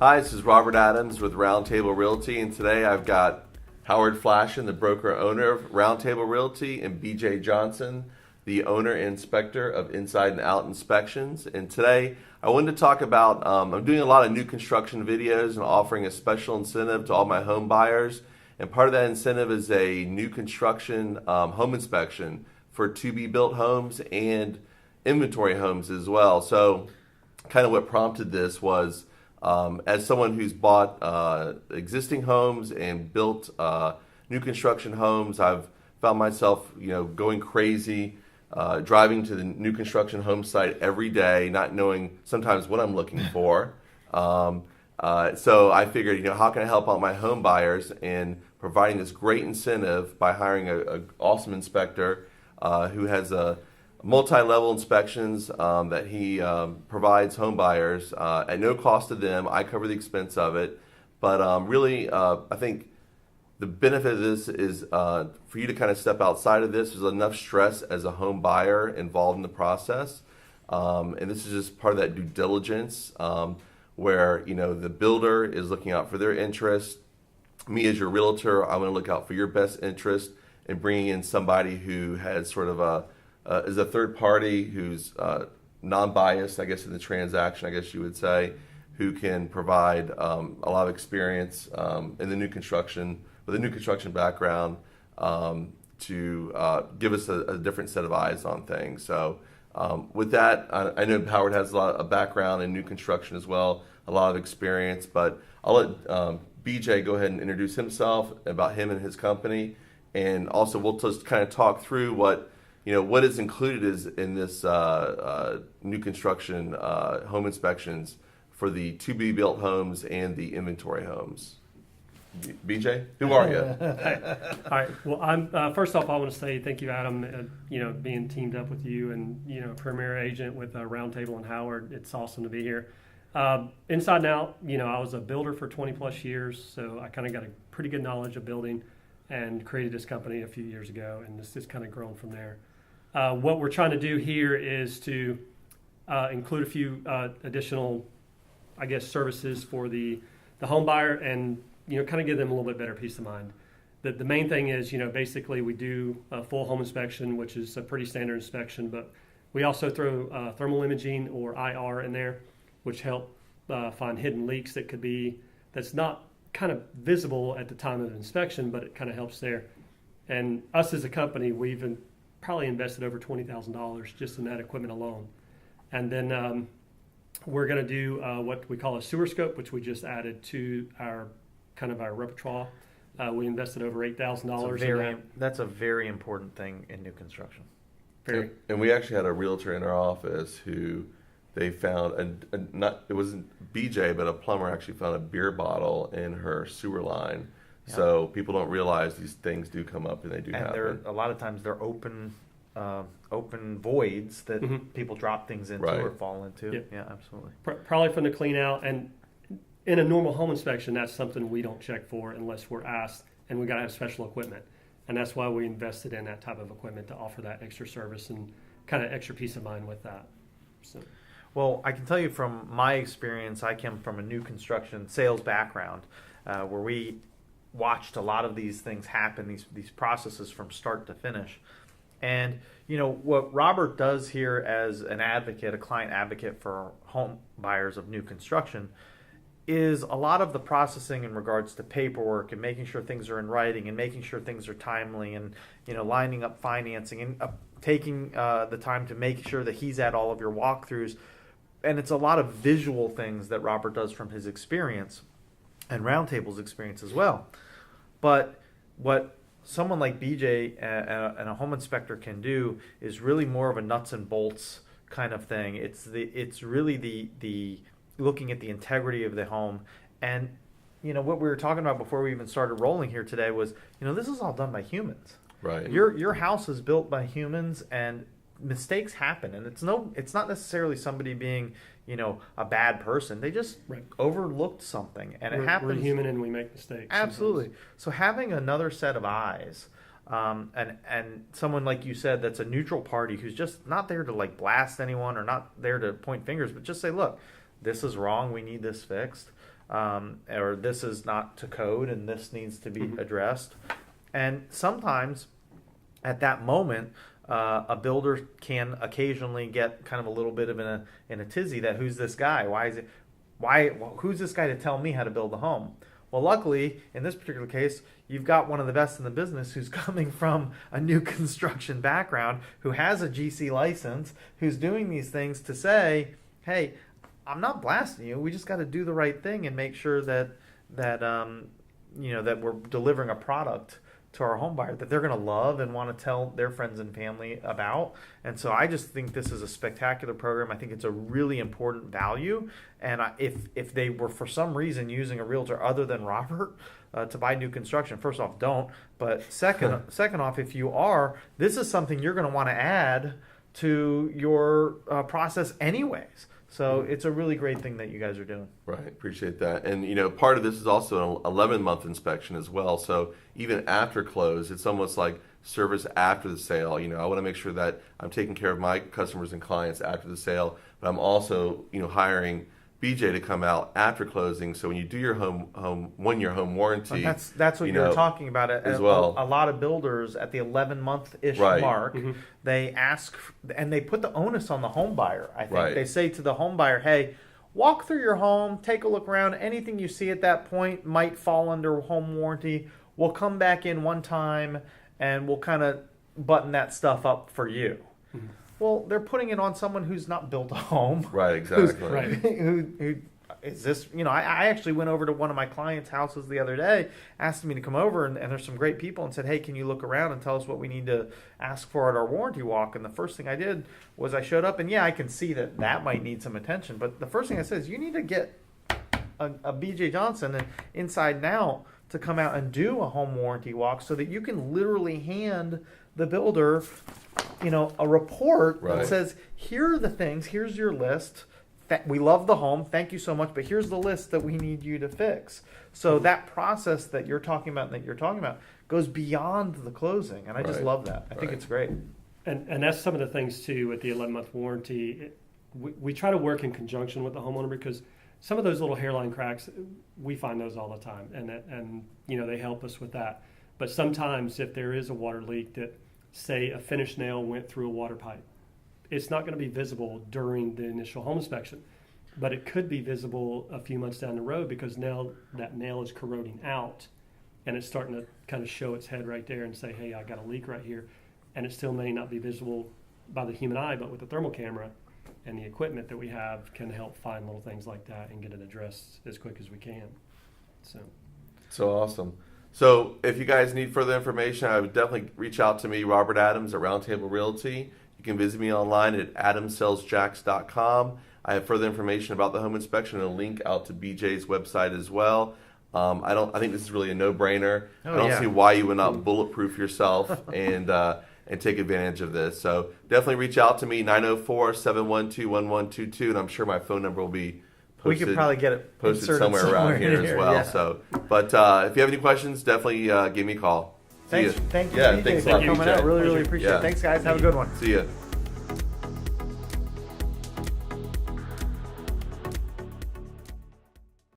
Hi, this is Robert Adams with Roundtable Realty, and today I've got Howard Flashen, the broker-owner of Roundtable Realty, and BJ Johnson, the owner and inspector of Inside and Out Inspections. And today I wanted to talk about, I'm doing a lot of new construction videos and offering a special incentive to all my home buyers. And part of that incentive is a new construction home inspection for to-be-built homes and inventory homes as well. So kind of what prompted this was, as someone who's bought existing homes and built new construction homes, I've found myself, going crazy, driving to the new construction home site every day, not knowing sometimes what I'm looking for. So I figured, how can I help out my home buyers in providing this great incentive by hiring an awesome inspector who has a multi-level inspections that he provides home buyers at no cost to them. I cover the expense of it, but really I think the benefit of this is for you to kind of step outside of this. There's enough stress as a home buyer involved in the process, and this is just part of that due diligence where the builder is looking out for their interest. Me as your realtor, I'm going to look out for your best interest in bringing in somebody who has sort of is a third party who's non-biased, I guess, in the transaction, I guess you would say, who can provide a lot of experience in the new construction, with a new construction background, to give us a different set of eyes on things. So with that, I know Howard has a lot of background in new construction as well, a lot of experience, but I'll let BJ go ahead and introduce himself, about him and his company, and also we'll just kind of talk through what is included in this new construction home inspections for the to-be-built homes and the inventory homes. BJ, who are you? All right. Well, I'm first off, I want to say thank you, Adam. Being teamed up with you and premier agent with Roundtable and Howard. It's awesome to be here. Inside and Out, I was a builder for 20 plus years, so I kind of got a pretty good knowledge of building, and created this company a few years ago, and this has kind of grown from there. What we're trying to do here is to include a few additional, services for the home buyer, and kind of give them a little bit better peace of mind. The main thing is, basically we do a full home inspection, which is a pretty standard inspection, but we also throw thermal imaging or IR in there, which help find hidden leaks that's not kind of visible at the time of the inspection, but it kind of helps there. And us as a company, we've probably invested over $20,000 just in that equipment alone. And then we're going to do what we call a sewer scope, which we just added to our repertoire. We invested over $8,000 in that. That's a very important thing in new construction. And we actually had a realtor in our office who they found, it wasn't BJ, but a plumber actually found a beer bottle in her sewer line. Yeah. So people don't realize these things do come up, and they do happen. A lot of times they're open voids that people drop things into or fall into. Yep. Yeah, absolutely. Probably from the clean out. And in a normal home inspection, that's something we don't check for unless we're asked, and we got to have special equipment. And that's why we invested in that type of equipment, to offer that extra service and kind of extra peace of mind with that. So. Well, I can tell you from my experience, I come from a new construction sales background where we watched a lot of these things happen, these processes from start to finish. And, what Robert does here as an advocate, a client advocate for home buyers of new construction, is a lot of the processing in regards to paperwork and making sure things are in writing and making sure things are timely and, lining up financing and taking the time to make sure that he's at all of your walkthroughs. And it's a lot of visual things that Robert does from his experience and Roundtable's experience as well. But what someone like BJ and a home inspector can do is really more of a nuts and bolts kind of thing. It's really the looking at the integrity of the home. And what we were talking about before we even started rolling here today was this is all done by humans. Right. Your house is built by humans, and mistakes happen, and it's not necessarily somebody being a bad person. They just overlooked something, and it happens. We're human and we make mistakes. Absolutely. Sometimes. So having another set of eyes, and someone like you said that's a neutral party who's just not there to blast anyone or not there to point fingers, but just say, look, this is wrong. We need this fixed. or this is not to code and this needs to be addressed. And sometimes at that moment, a builder can occasionally get kind of a little bit of in a tizzy that who's this guy? Who's this guy to tell me how to build a home? Well, luckily, in this particular case, you've got one of the best in the business who's coming from a new construction background, who has a GC license, who's doing these things to say, hey, I'm not blasting you. We just got to do the right thing and make sure that we're delivering a product to our home buyer that they're going to love and want to tell their friends and family about. And so I just think this is a spectacular program. I think it's a really important value. And if they were for some reason using a realtor other than Robert to buy new construction, first off, don't. But second off, if you are, this is something you're going to want to add to your process anyways. So it's a really great thing that you guys are doing. Right, appreciate that. And part of this is also an 11-month inspection as well. So even after close, it's almost like service after the sale. I want to make sure that I'm taking care of my customers and clients after the sale, but I'm also hiring BJ to come out after closing. So when you do your home 1-year home warranty, that's what you're talking about as well. A lot of builders at the 11-month-ish right. mark, they ask and they put the onus on the home buyer. I think right. They say to the home buyer, "Hey, walk through your home, take a look around. Anything you see at that point might fall under home warranty. We'll come back in one time and we'll kind of button that stuff up for you." Well, they're putting it on someone who's not built a home. Right, exactly. Who is this? I actually went over to one of my clients' houses the other day, asked me to come over, and there's some great people, and said, "Hey, can you look around and tell us what we need to ask for at our warranty walk?" And the first thing I did was I showed up, and I can see that might need some attention. But the first thing I said is, you need to get a BJ Johnson and Inside and Out to come out and do a home warranty walk so that you can literally hand the builder a report right. that says, here are the things, here's your list. We love the home, thank you so much, but here's the list that we need you to fix. So that process that you're talking about goes beyond the closing, and I just love that. I think it's great. And that's some of the things too with the 11-month warranty. We try to work in conjunction with the homeowner, because some of those little hairline cracks, we find those all the time, and they help us with that. But sometimes if there is a water leak that, say, a finished nail went through a water pipe, it's not going to be visible during the initial home inspection, but it could be visible a few months down the road, because now that nail is corroding out and it's starting to kind of show its head right there and say, hey, I got a leak right here. And it still may not be visible by the human eye, but with the thermal camera and the equipment that we have can help find little things like that and get it addressed as quick as we can. So awesome. So if you guys need further information, I would definitely reach out to me, Robert Adams, at Roundtable Realty. You can visit me online at adamsellsjacks.com. I have further information about the home inspection and a link out to BJ's website as well. I think this is really a no-brainer. I don't see why you would not bulletproof yourself and take advantage of this. So definitely reach out to me, 904-712-1122, and I'm sure my phone number will be posted. We could probably get it posted somewhere around here as well. Yeah. So, but if you have any questions, definitely give me a call. Thanks, See ya. thank you, Yeah, BJ, thanks a for lot, coming BJ. out. Really appreciate it. Thanks, guys. Have a good one. See ya.